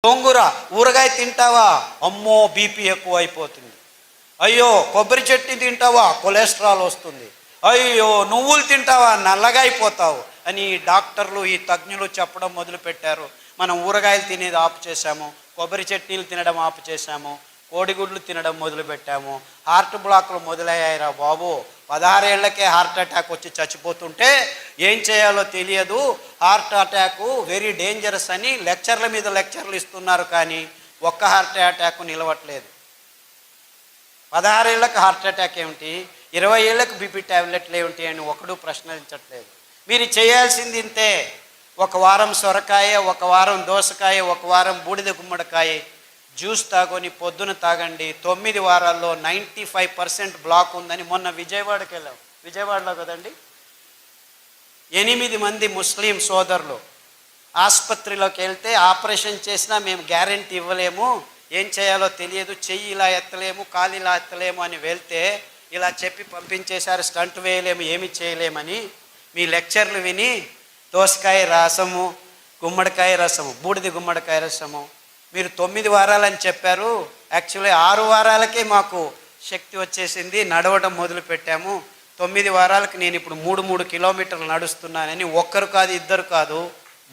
గోంగూర ఊరగాయ తింటావా, అమ్మో బీపీ ఎక్కువ అయిపోతుంది. అయ్యో కొబ్బరి చట్నీ తింటావా, కొలెస్ట్రాల్ వస్తుంది. అయ్యో నువ్వులు తింటావా, నల్లగా అయిపోతావు అని డాక్టర్లు ఈ తజ్ఞులు చెప్పడం మొదలుపెట్టారు. మనం ఊరగాయలు తినేది ఆపు చేశాము, కొబ్బరి చట్నీలు తినడం ఆపు చేశాము, కోడిగుడ్లు తినడం మొదలుపెట్టాము. హార్ట్ బ్లాక్లు మొదలయ్యాయిరా బాబు. 16 ఏళ్లకే హార్ట్ అటాక్ వచ్చి చచ్చిపోతుంటే ఏం చేయాలో తెలియదు. హార్ట్ అటాక్ వెరీ డేంజరస్ అని లెక్చర్ల మీద లెక్చర్లు ఇస్తున్నారు, కానీ ఒక్క హార్ట్ అటాక్ నిలవట్లేదు. 16 ఏళ్ళకి హార్ట్ అటాక్ ఏమిటి, 20 ఏళ్ళకి బీపీ ట్యాబ్లెట్లు ఏమిటి అని ఒకడు ప్రశ్నించట్లేదు. మీరు చేయాల్సింది ఇంతే. ఒక వారం సొరకాయ, ఒక వారం దోసకాయ, ఒక వారం బూడిద గుమ్మడికాయ జ్యూస్ తాగొని పొద్దున తాగండి. 9 వారాల్లో 95% బ్లాక్ ఉందని మొన్న విజయవాడకి వెళ్ళాం. విజయవాడలో కదండి, 8 మంది ముస్లిం సోదరులు ఆసుపత్రిలోకి వెళ్తే ఆపరేషన్ చేసినా మేము గ్యారెంటీ ఇవ్వలేము, ఏం చేయాలో తెలియదు, చెయ్యి ఇలా ఎత్తలేము, కాలు ఇలా ఎత్తలేము అని వెళ్తే ఇలా చెప్పి పంపించేశారు. స్టంట్ వేయలేము, ఏమి చేయలేమని. మీ లెక్చర్లు విని దోసకాయ రసము, గుమ్మడికాయ రసము, బూడిద గుమ్మడికాయ రసము మీరు 9 వారాలని చెప్పారు. యాక్చువల్లీ 6 వారాలకే మాకు శక్తి వచ్చేసింది, నడవడం మొదలు పెట్టాము. 9 వారాలకు నేను ఇప్పుడు 3 కిలోమీటర్లు నడుస్తున్నానని ఒక్కరు కాదు, ఇద్దరు కాదు,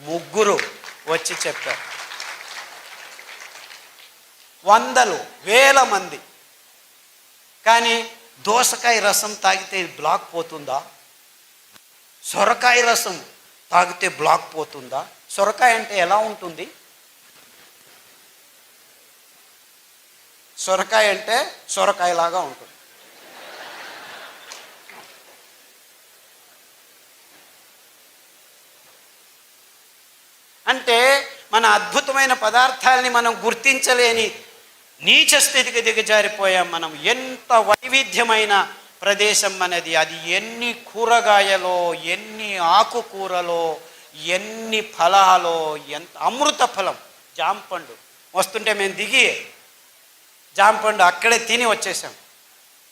3 వచ్చి చెప్పారు. వందలు వేల మంది. కానీ దోసకాయ రసం తాగితే బ్లాక్ పోతుందా, సొరకాయ రసం తాగితే బ్లాక్ పోతుందా? సొరకాయ అంటే ఎలా ఉంటుంది? సొరకాయ అంటే సొరకాయలాగా ఉంటుంది. అంటే మన అద్భుతమైన పదార్థాలని మనం గుర్తించలేని నీచ స్థితికి దిగజారిపోయాం మనం. ఎంత వైవిధ్యమైన ప్రదేశం మనది. అది ఎన్ని కూరగాయలో, ఎన్ని ఆకుకూరలో, ఎన్ని ఫలాలో, ఎంత అమృత ఫలం. జాంపండు వస్తుంటే మేము దిగి జాంపండు అక్కడే తిని వచ్చేసాం.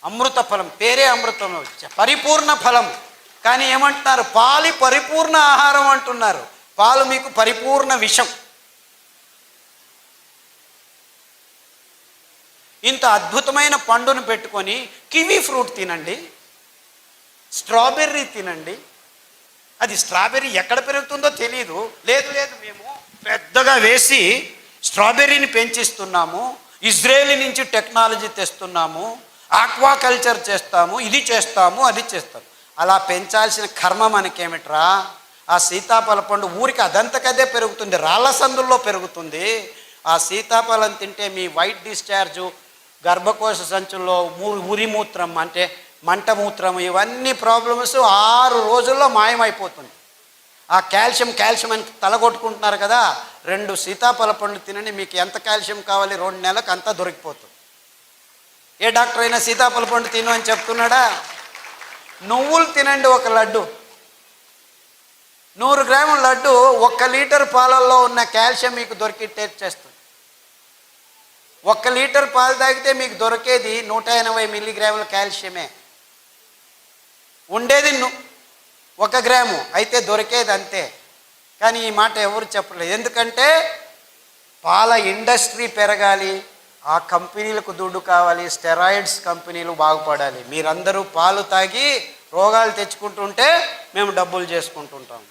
అమృత ఫలం, పేరే అమృతం, పరిపూర్ణ ఫలం. కానీ ఏమంటున్నారు, పాలు పరిపూర్ణ ఆహారం అంటున్నారు. పాలు మీకు పరిపూర్ణ విషం. ఇంత అద్భుతమైన పండును పెట్టుకొని కివీ ఫ్రూట్ తినండి, స్ట్రాబెర్రీ తినండి. అది స్ట్రాబెర్రీ ఎక్కడ పెరుగుతుందో తెలియదు. లేదు మేము పెద్దగా వేసి స్ట్రాబెర్రీని పెంచిస్తున్నాము, ఇజ్రాయేల్ నుంచి టెక్నాలజీ తెస్తున్నాము, ఆక్వాకల్చర్ చేస్తాము, ఇది చేస్తాము, అది చేస్తాము. అలా పెంచాల్సిన కర్మ మనకేమిట్రా? ఆ సీతాఫల పండు ఊరికి అదంతకదే పెరుగుతుంది, రాళ్ళ సందుల్లో పెరుగుతుంది. ఆ సీతాఫలం తింటే మీ వైట్ డిశ్చార్జు, గర్భకోశ సంచుల్లో ఉరిమూత్రం అంటే మంటమూత్రం, ఇవన్నీ ప్రాబ్లమ్స్ 6 రోజుల్లో మాయమైపోతుంది. ఆ కాల్షియం అని తలగొట్టుకుంటున్నారు కదా, 2 సీతాఫల పండ్లు తినండి, మీకు ఎంత కాల్షియం కావాలి 2 నెలలకు అంతా దొరికిపోతుంది. ఏ డాక్టర్ అయినా సీతాఫల పండు తిను అని చెప్తున్నాడా? నువ్వులు తినండి, ఒక లడ్డు, 100 గ్రాముల లడ్డు 1 లీటర్ పాలల్లో ఉన్న కాల్షియం మీకు దొరికి టేస్ట్ చేస్తుంది. 1 లీటర్ పాలు తాగితే మీకు దొరికేది 180 మిల్లీగ్రాముల కాల్షియమే. ఉండేది 1 గ్రాము, అయితే దొరికేది అంతే. కానీ ఈ మాట ఎవరు చెప్పలేదు. ఎందుకంటే పాల ఇండస్ట్రీ పెరగాలి, ఆ కంపెనీలకు దుడ్డు కావాలి, స్టెరాయిడ్స్ కంపెనీలు బాగుపడాలి. మీరందరూ పాలు తాగి రోగాలు తెచ్చుకుంటుంటే మేము డబ్బులు చేసుకుంటుంటాం.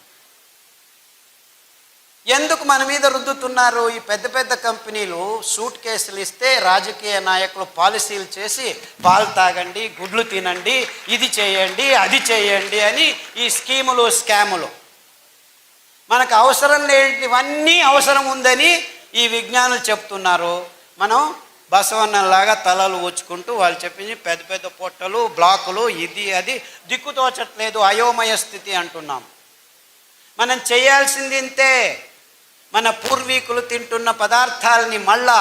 ఎందుకు మన మీద రుద్దుతున్నారు? ఈ పెద్ద పెద్ద కంపెనీలు సూట్ కేసులు ఇస్తే రాజకీయ నాయకులు పాలసీలు చేసి పాలు తాగండి, గుడ్లు తినండి, ఇది చేయండి, అది చేయండి అని ఈ స్కీములు, స్కాములు. మనకు అవసరం లేనివన్నీ అవసరం ఉందని ఈ విజ్ఞానులు చెప్తున్నారు. మనం బసవన్నలాగా తలలు ఊచుకుంటూ వాళ్ళు చెప్పింది పెద్ద పెద్ద పొట్టలు, బ్లాకులు, ఇది అది దిక్కుతోచట్లేదు, అయోమయ స్థితి అంటున్నాం. మనం చేయాల్సింది ఇంతే. మన పూర్వీకులు తింటున్న పదార్థాలని మళ్ళా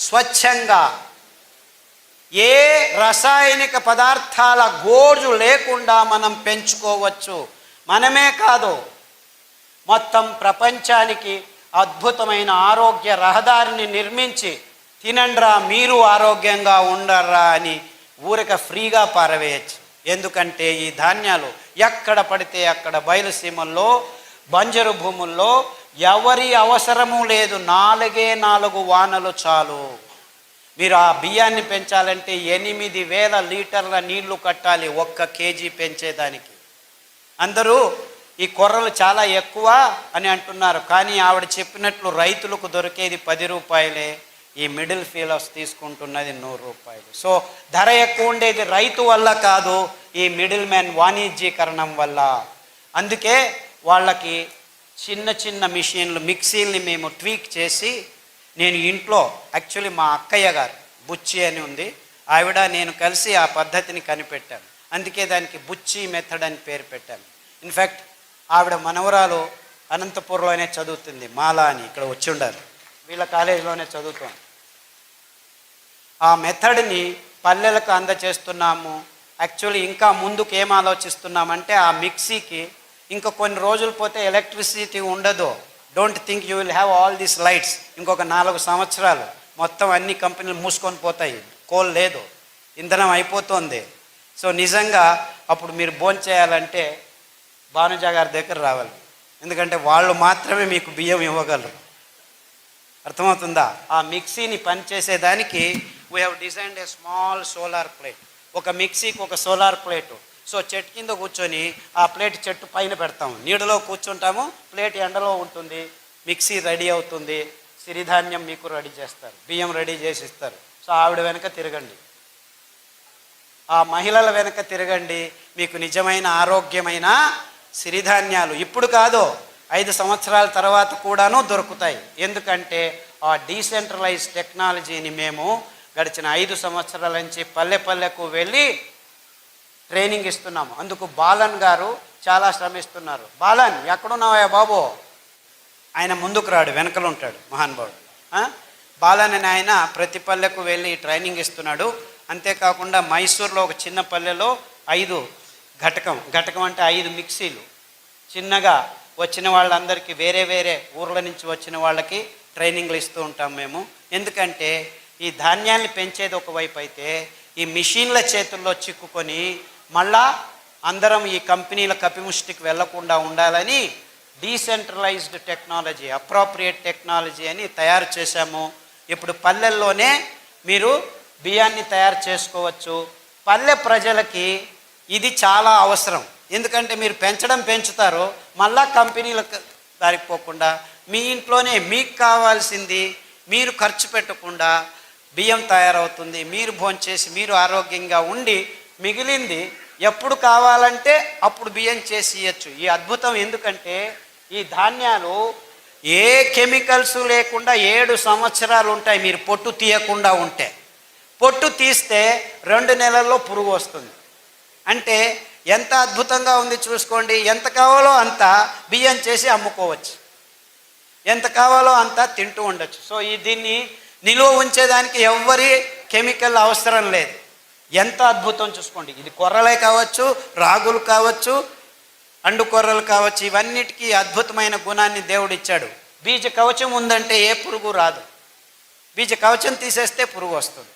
స్వచ్ఛంగా, ఏ రసాయనిక పదార్థాల గోజు లేకుండా మనం పెంచుకోవచ్చు. మనమే కాదు, మొత్తం ప్రపంచానికి అద్భుతమైన ఆరోగ్య రహదారిని నిర్మించి తినండ్రా మీరు ఆరోగ్యంగా ఉండర్రా అని ఊరిక ఫ్రీగా పారవేయచ్చు. ఎందుకంటే ఈ ధాన్యాలు ఎక్కడ పడితే అక్కడ బయలుసీమల్లో, బంజరు భూముల్లో ఎవరి అవసరము లేదు, 4 వానలు చాలు. మీరు ఆ బియ్యాన్ని పెంచాలంటే 8,000 లీటర్ల నీళ్లు కట్టాలి 1 కేజీ పెంచేదానికి. అందరూ ఈ కొర్రలు చాలా ఎక్కువ అని అంటున్నారు, కానీ ఆవిడ చెప్పినట్లు రైతులకు దొరికేది 10 రూపాయలే, ఈ మిడిల్ ఫీలర్స్ తీసుకుంటున్నది 100 రూపాయలు. సో ధర ఎక్కువ ఉండేది రైతు వల్ల కాదు, ఈ మిడిల్ మ్యాన్ వాణిజ్యీకరణం వల్ల. అందుకే వాళ్ళకి చిన్న చిన్న మిషన్లు, మిక్సీల్ని మేము ట్వీక్ చేసి, నేను ఇంట్లో యాక్చువల్లీ మా అక్కయ్య గారు బుచ్చి అని ఉంది, ఆవిడ నేను కలిసి ఆ పద్ధతిని కనిపెట్టాను. అందుకే దానికి బుచ్చి మెథడ్ అని పేరు పెట్టాను. ఇన్ఫ్యాక్ట్ ఆవిడ మనవరాలు అనంతపూర్లోనే చదువుతుంది, మాలా అని, ఇక్కడ వచ్చి ఉండాలి, వీళ్ళ కాలేజీలోనే చదువుతాం. ఆ మెథడ్ని పల్లెలకు అందచేస్తున్నాము. యాక్చువల్లీ ఇంకా ముందుకు ఏం ఆలోచిస్తున్నామంటే, ఆ మిక్సీకి ఇంకా కొన్ని రోజులు పోతే ఎలక్ట్రిసిటీ ఉండదు. Don't think you will have all these lights. ఇంకొక 4 సంవత్సరాలు మొత్తం అన్ని కంపెనీలు మూసుకొని పోతాయి, కోల్ లేదు, ఇంధనం అయిపోతుంది. సో నిజంగా అప్పుడు మీరు భోంచేయాలంటే భానుజా గారి దగ్గర రావాలి, ఎందుకంటే వాళ్ళు మాత్రమే మీకు బియ్యం ఇవ్వగలరు. అర్థమవుతుందా? ఆ మిక్సీని పనిచేసేదానికి we have designed a small solar plate. ఒక మిక్సీకి ఒక సోలార్ ప్లేటు. సో చెట్టు కింద కూర్చొని ఆ ప్లేట్ చెట్టు పైన పెడతాము, నీడలో కూర్చుంటాము, ప్లేట్ ఎండలో ఉంటుంది, మిక్సీ రెడీ అవుతుంది, సిరిధాన్యం మీకు రెడీ చేస్తారు, బియ్యం రెడీ చేసి ఇస్తారు. సో ఆవిడ వెనక తిరగండి, ఆ మహిళల వెనక తిరగండి, మీకు నిజమైన ఆరోగ్యమైన సిరిధాన్యాలు ఇప్పుడు కాదు 5 సంవత్సరాల తర్వాత కూడాను దొరుకుతాయి. ఎందుకంటే ఆ డీసెంట్రలైజ్ టెక్నాలజీని మేము గడిచిన 5 సంవత్సరాల నుంచి పల్లె పల్లెకు వెళ్ళి ట్రైనింగ్ ఇస్తున్నాము. అందుకు బాలన్ గారు చాలా శ్రమిస్తున్నారు. బాలన్ ఎక్కడున్నావా బాబు? ఆయన ముందుకు రాడు, వెనకలు ఉంటాడు మహానుభావుడు. బాలన్ అని ఆయన ప్రతి పల్లెకు వెళ్ళి ట్రైనింగ్ ఇస్తున్నాడు. అంతేకాకుండా మైసూర్లో ఒక చిన్న పల్లెలో 5 ఘటకం అంటే 5 మిక్సీలు చిన్నగా వచ్చిన వాళ్ళందరికీ, వేరే వేరే ఊర్ల నుంచి వచ్చిన వాళ్ళకి ట్రైనింగ్లు ఇస్తూ ఉంటాం మేము. ఎందుకంటే ఈ ధాన్యాన్ని పెంచేది ఒకవైపు అయితే, ఈ మిషన్ల చేతుల్లో చిక్కుకొని మళ్ళా అందరం ఈ కంపెనీల కపిముష్టికి వెళ్లకుండా ఉండాలని డీసెంట్రలైజ్డ్ టెక్నాలజీ, అప్రోప్రియేట్ టెక్నాలజీ అని తయారు చేశాము. ఇప్పుడు పల్లెల్లోనే మీరు బియ్యాన్ని తయారు చేసుకోవచ్చు. పల్లె ప్రజలకి ఇది చాలా అవసరం, ఎందుకంటే మీరు పెంచుతారు, మళ్ళా కంపెనీలకు దారిపోకుండా మీ ఇంట్లోనే మీకు కావాల్సింది మీరు ఖర్చు పెట్టకుండా బియ్యం తయారవుతుంది. మీరు భోంచేసి మీరు ఆరోగ్యంగా ఉండి మిగిలింది ఎప్పుడు కావాలంటే అప్పుడు బియ్యం చేసి ఇవ్వచ్చు. ఈ అద్భుతం ఎందుకంటే ఈ ధాన్యాలు ఏ కెమికల్స్ లేకుండా 7 సంవత్సరాలు ఉంటాయి. మీరు పొట్టు తీయకుండా ఉంటే, పొట్టు తీస్తే 2 నెలల్లో పురుగు వస్తుంది. అంటే ఎంత అద్భుతంగా ఉంది చూసుకోండి. ఎంత కావాలో అంత బియ్యం చేసి అమ్ముకోవచ్చు, ఎంత కావాలో అంత తింటూ ఉండొచ్చు. సో దీన్ని నిలువ ఉంచేదానికి ఎవ్వరి కెమికల్ అవసరం లేదు. ఎంత అద్భుతం చూసుకోండి. ఇది కొర్రలే కావచ్చు, రాగులు కావచ్చు, అండు కొర్రలు కావచ్చు, ఇవన్నిటికీ అద్భుతమైన గుణాన్ని దేవుడు ఇచ్చాడు. బీజ కవచం ఉందంటే ఏ పురుగు రాదు. బీజ కవచం తీసేస్తే పురుగు వస్తుంది,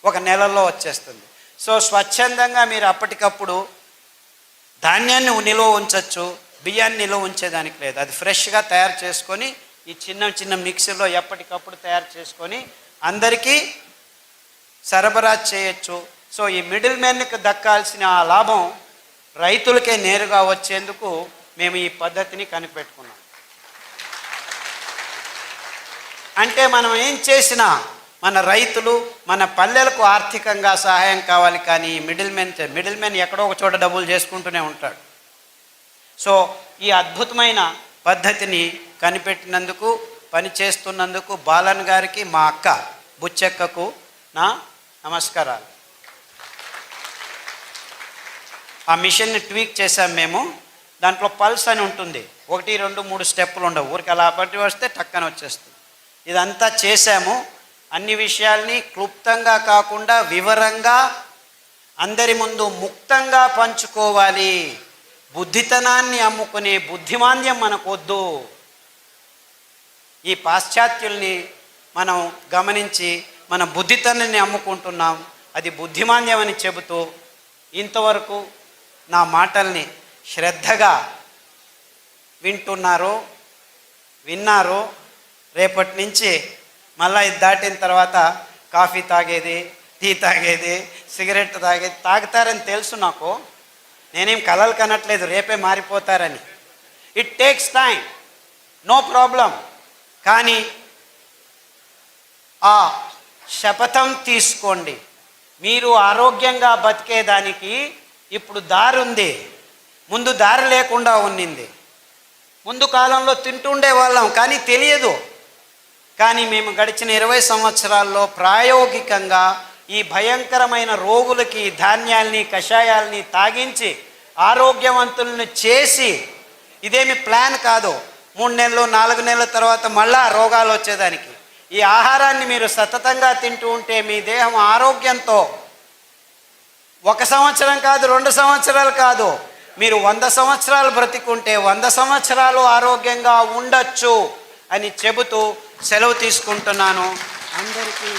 1 నెలల్లో వచ్చేస్తుంది. సో స్వచ్ఛందంగా మీరు అప్పటికప్పుడు ధాన్యాన్ని నిలువ ఉంచవచ్చు, బియ్యాన్ని నిలువ ఉంచేదానికి లేదు. అది ఫ్రెష్గా తయారు చేసుకొని ఈ చిన్న మిక్సీలో ఎప్పటికప్పుడు తయారు చేసుకొని అందరికీ సరఫరా చేయొచ్చు. సో ఈ మిడిల్ మ్యాన్కి దక్కాల్సిన ఆ లాభం రైతులకే నేరుగా వచ్చేందుకు మేము ఈ పద్ధతిని కనిపెట్టుకున్నాం. అంటే మనం ఏం చేసినా మన రైతులు, మన పల్లెలకు ఆర్థికంగా సహాయం కావాలి, కానీ మిడిల్ మ్యాన్ ఎక్కడో ఒక చోట డబ్బులు చేసుకుంటూనే ఉంటాడు. సో ఈ అద్భుతమైన పద్ధతిని కనిపెట్టినందుకు, పని చేస్తున్నందుకు బాలన్ గారికి, మా అక్క బుచ్చెక్కకు నా నమస్కారాలు. ఆ మిషన్ని ట్వీక్ చేసాం మేము. దాంట్లో పల్స్ అని ఉంటుంది, 1, 2, 3 స్టెప్పులు ఉండవు, ఊరికి అలా పట్టి వస్తే టక్కన వచ్చేస్తుంది. ఇదంతా చేశాము. అన్ని విషయాల్ని క్లుప్తంగా కాకుండా వివరంగా అందరి ముందు ముక్తంగా పంచుకోవాలి. బుద్ధితనాన్ని అమ్ముకునే బుద్ధిమాంద్యం మనకొద్దు. ఈ పాశ్చాత్యుల్ని మనం గమనించి మన బుద్ధితనాన్ని అమ్ముకుంటున్నాం, అది బుద్ధిమాంద్యం అని చెబుతూ ఇంతవరకు నా మాటల్ని శ్రద్ధగా వింటున్నారో విన్నారు. రేపటి నుంచి మళ్ళీ ఇది దాటిన తర్వాత కాఫీ తాగేది, టీ తాగేది, సిగరెట్ తాగేది తాగుతారని తెలుసు నాకు. నేనేం కలలు కనట్లేదు రేపే మారిపోతారని. It takes time, no problem. కానీ ఆ శపథం తీసుకోండి. మీరు ఆరోగ్యంగా బతికేదానికి ఇప్పుడు దారి ఉంది, ముందు దారి లేకుండా ఉన్నింది. ముందు కాలంలో తింటుండే వాళ్ళం కానీ తెలియదు. కానీ మేము గడిచిన 20 సంవత్సరాల్లో ప్రాయోగికంగా ఈ భయంకరమైన రోగులకి ధాన్యాల్ని కషాయాల్ని తాగించి ఆరోగ్యవంతులను చేసి, ఇదేమి ప్లాన్ కాదు 3 నెలలు 4 నెలల తర్వాత మళ్ళా రోగాలు వచ్చేదానికి. ఈ ఆహారాన్ని మీరు సతతంగా తింటూ ఉంటే మీ దేహం ఆరోగ్యంతో 1 సంవత్సరం కాదు, 2 సంవత్సరాలు కాదు, మీరు 100 సంవత్సరాలు బ్రతికుంటే 100 సంవత్సరాలు ఆరోగ్యంగా ఉండొచ్చు అని చెబుతూ సెలవు తీసుకుంటున్నాను. అందరికీ